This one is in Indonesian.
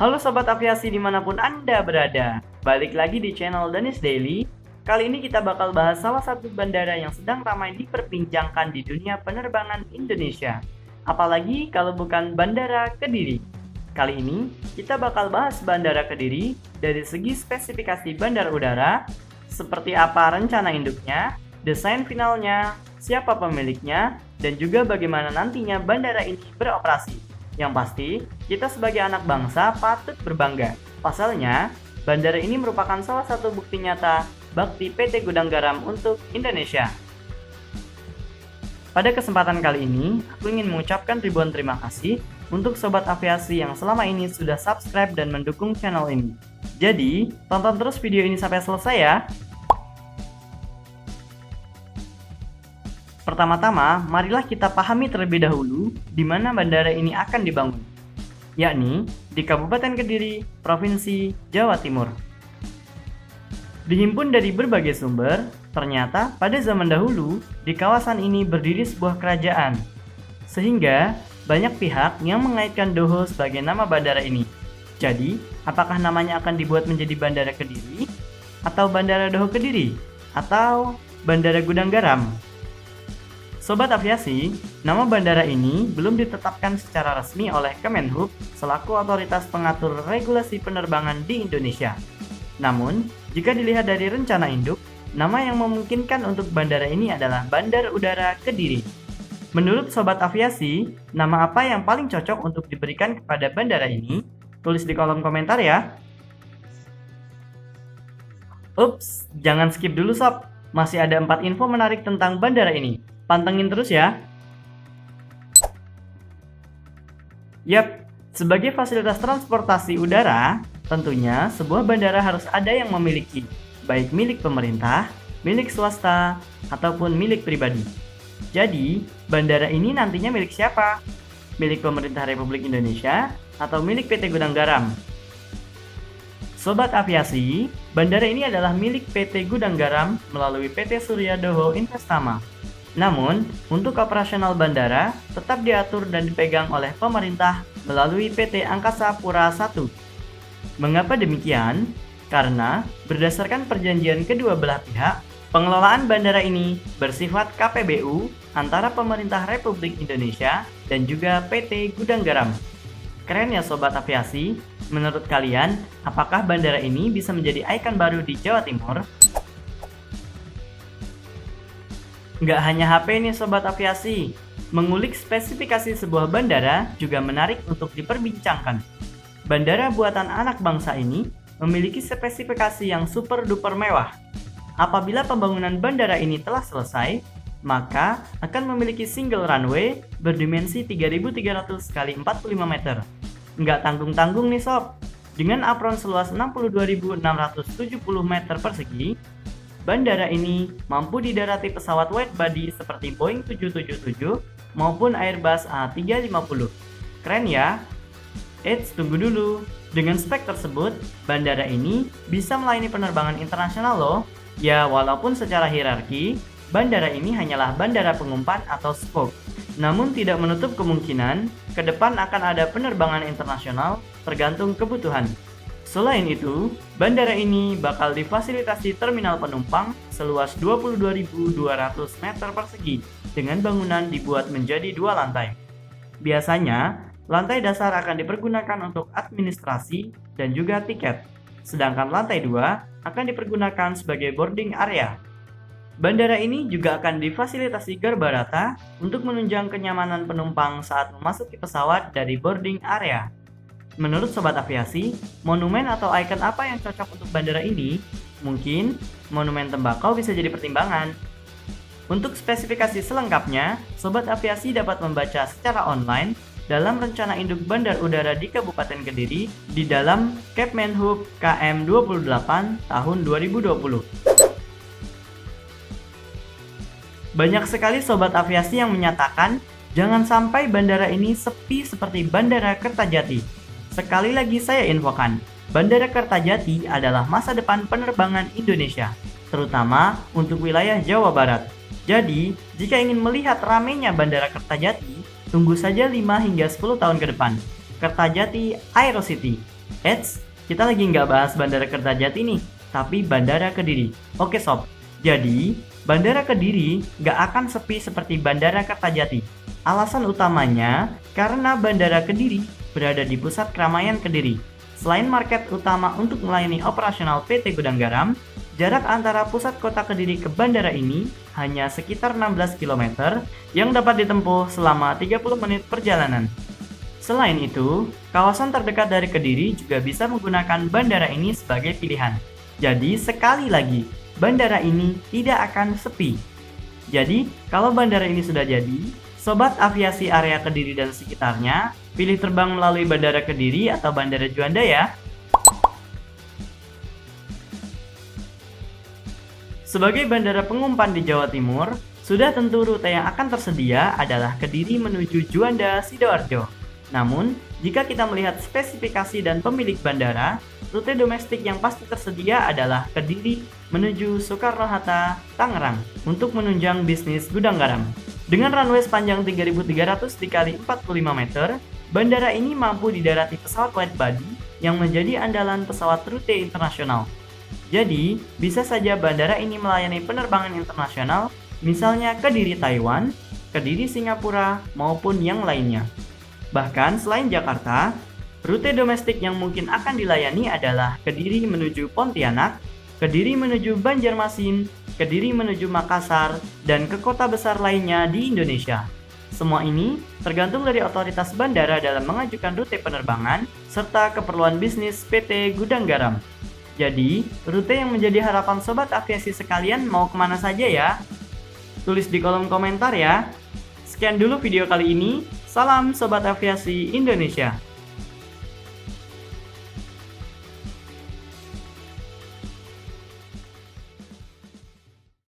Halo Sobat Aviasi dimanapun Anda berada, balik lagi di channel Danis Daily. Kali ini kita bakal bahas salah satu bandara yang sedang ramai diperbincangkan di dunia penerbangan Indonesia. Apalagi kalau bukan Bandara Kediri. Kali ini kita bakal bahas Bandara Kediri dari segi spesifikasi bandar udara, seperti apa rencana induknya, desain finalnya, siapa pemiliknya, dan juga bagaimana nantinya bandara ini beroperasi. Yang pasti, kita sebagai anak bangsa patut berbangga. Pasalnya, bandara ini merupakan salah satu bukti nyata bakti PT Gudang Garam untuk Indonesia. Pada kesempatan kali ini, aku ingin mengucapkan ribuan terima kasih untuk Sobat Aviasi yang selama ini sudah subscribe dan mendukung channel ini. Jadi, tonton terus video ini sampai selesai ya. Pertama-tama, marilah kita pahami terlebih dahulu di mana bandara ini akan dibangun, yakni di Kabupaten Kediri, Provinsi Jawa Timur. Dihimpun dari berbagai sumber, ternyata pada zaman dahulu di kawasan ini berdiri sebuah kerajaan, sehingga banyak pihak yang mengaitkan Doho sebagai nama bandara ini. Jadi, apakah namanya akan dibuat menjadi Bandara Kediri, atau Bandara Doho Kediri, atau Bandara Gudang Garam? Sobat Aviasi, nama bandara ini belum ditetapkan secara resmi oleh Kemenhub selaku otoritas pengatur regulasi penerbangan di Indonesia. Namun, jika dilihat dari rencana induk, nama yang memungkinkan untuk bandara ini adalah Bandar Udara Kediri. Menurut Sobat Aviasi, nama apa yang paling cocok untuk diberikan kepada bandara ini? Tulis di kolom komentar ya. Ups, jangan skip dulu sob, masih ada 4 info menarik tentang bandara ini. Pantengin terus ya. Yap, sebagai fasilitas transportasi udara, tentunya sebuah bandara harus ada yang memiliki, baik milik pemerintah, milik swasta, ataupun milik pribadi. Jadi, bandara ini nantinya milik siapa? Milik pemerintah Republik Indonesia atau milik PT Gudang Garam? Sobat Aviasi, bandara ini adalah milik PT Gudang Garam melalui PT Surya Doho Investama. Namun, untuk operasional bandara tetap diatur dan dipegang oleh pemerintah melalui PT Angkasa Pura I. Mengapa demikian? Karena berdasarkan perjanjian kedua belah pihak, pengelolaan bandara ini bersifat KPBU antara pemerintah Republik Indonesia dan juga PT Gudang Garam. Keren ya Sobat Aviasi? Menurut kalian, apakah bandara ini bisa menjadi ikon baru di Jawa Timur? Nggak hanya HP nih Sobat Aviasi, mengulik spesifikasi sebuah bandara juga menarik untuk diperbincangkan. Bandara buatan anak bangsa ini memiliki spesifikasi yang super duper mewah. Apabila pembangunan bandara ini telah selesai, maka akan memiliki single runway berdimensi 3.300 x 45 meter. Nggak tanggung-tanggung nih sob, dengan apron seluas 62.670 meter persegi, bandara ini mampu didarati pesawat wide body seperti Boeing 777 maupun Airbus A350. Keren ya? Eits, tunggu dulu. Dengan spek tersebut, bandara ini bisa melayani penerbangan internasional loh. Ya, walaupun secara hierarki, bandara ini hanyalah bandara pengumpan atau spoke. Namun tidak menutup kemungkinan ke depan akan ada penerbangan internasional tergantung kebutuhan. Selain itu, bandara ini bakal difasilitasi terminal penumpang seluas 22.200 meter persegi dengan bangunan dibuat menjadi 2 lantai. Biasanya, lantai dasar akan dipergunakan untuk administrasi dan juga tiket, sedangkan lantai 2 akan dipergunakan sebagai boarding area. Bandara ini juga akan difasilitasi garbarata untuk menunjang kenyamanan penumpang saat memasuki pesawat dari boarding area. Menurut Sobat Aviasi, monumen atau ikon apa yang cocok untuk bandara ini? Mungkin monumen tembakau bisa jadi pertimbangan. Untuk spesifikasi selengkapnya, Sobat Aviasi dapat membaca secara online dalam rencana induk bandar udara di Kabupaten Kediri di dalam Kemenhub KM 28 tahun 2020. Banyak sekali Sobat Aviasi yang menyatakan jangan sampai bandara ini sepi seperti Bandara Kertajati. Sekali lagi saya infokan, Bandara Kertajati adalah masa depan penerbangan Indonesia, terutama untuk wilayah Jawa Barat. Jadi, jika ingin melihat ramainya Bandara Kertajati, tunggu saja 5 hingga 10 tahun ke depan. Kertajati Aerocity. Eits, kita lagi nggak bahas Bandara Kertajati nih, tapi Bandara Kediri. Oke sob, jadi Bandara Kediri nggak akan sepi seperti Bandara Kertajati. Alasan utamanya karena Bandara Kediri berada di pusat keramaian Kediri. Selain market utama untuk melayani operasional PT Gudang Garam, jarak antara pusat kota Kediri ke bandara ini hanya sekitar 16 km yang dapat ditempuh selama 30 menit perjalanan. Selain itu, kawasan terdekat dari Kediri juga bisa menggunakan bandara ini sebagai pilihan. Jadi sekali lagi, bandara ini tidak akan sepi. Jadi, kalau bandara ini sudah jadi, sobat aviasi area Kediri dan sekitarnya, pilih terbang melalui Bandara Kediri atau Bandara Juanda ya. Sebagai bandara pengumpan di Jawa Timur, sudah tentu rute yang akan tersedia adalah Kediri menuju Juanda Sidoarjo. Namun, jika kita melihat spesifikasi dan pemilik bandara, rute domestik yang pasti tersedia adalah Kediri menuju Soekarno-Hatta, Tangerang untuk menunjang bisnis gudang garam. Dengan runway sepanjang 3.300 dikali 45 meter, bandara ini mampu didarati pesawat wide body yang menjadi andalan pesawat rute internasional. Jadi, bisa saja bandara ini melayani penerbangan internasional, misalnya Kediri Taiwan, Kediri Singapura, maupun yang lainnya. Bahkan selain Jakarta, rute domestik yang mungkin akan dilayani adalah Kediri menuju Pontianak, Kediri menuju Banjarmasin, Kediri menuju Makassar, dan ke kota besar lainnya di Indonesia. Semua ini tergantung dari otoritas bandara dalam mengajukan rute penerbangan serta keperluan bisnis PT Gudang Garam. Jadi, rute yang menjadi harapan sobat aviasi sekalian mau kemana saja ya? Tulis di kolom komentar ya. Sekian dulu video kali ini. Salam Sobat Aviasi Indonesia.